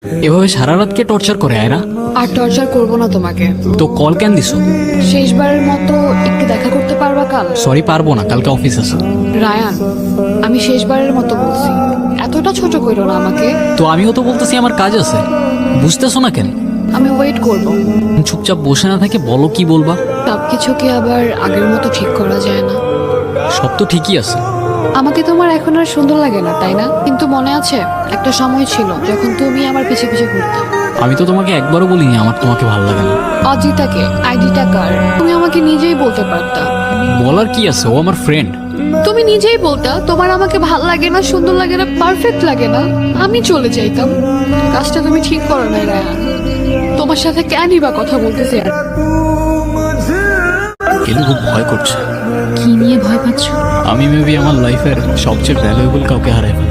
এভাবে সারা রাতকে টর্চার করে আয়রা। আর টর্চার করব না তোমাকে। তো কল কেন দিছো? শেষবারের মতো একটু দেখা করতে পারবা কাল? সরি, পারবো না, কালকে অফিস আছে। রায়ান, আমি শেষবারের মতো বলছি, এতটা ছোট কইরো না আমাকে। তো আমিও তো বলতেছি আমার কাজ আছে, বুঝতেছো না কেন? আমি ওয়েট করব। চুপচাপ বসে না থাকে বলো কি বলবা। সবকিছু কি আবার আগের মতো ঠিক করা যায় না? সব তো ঠিকই আছে। আমাকে তোমার এখন আর সুন্দর লাগে না, তাই না? কিন্তু মনে আছে একটা সময় ছিল যখন তুমি আমার পিছে পিছে ঘুরতে। আমি তো তোমাকে একবারও বলিনি আমার তোমাকে ভালো লাগে না। অজিতাকে আইডিটা কার তুমি আমাকে নিজেই বলতে পারতা। বলার কি আছে, ও আমার ফ্রেন্ড। তুমি নিজেই বলতা তোমার আমাকে ভাল লাগে না, সুন্দর লাগে না, পারফেক্ট লাগে না, আমি চলে যাইতাম। কাজটা তুমি ঠিক করো না রায়ান। তোমার সাথে কেনই বা কথা বলতেছি আর? এলু খুব ভয় করছে। কি নিয়ে ভয় পাচ্ছ? আমি মেবি আমার লাইফের সবচেয়ে ভ্যালুয়েবল কাউকে হারাই ফেলবো।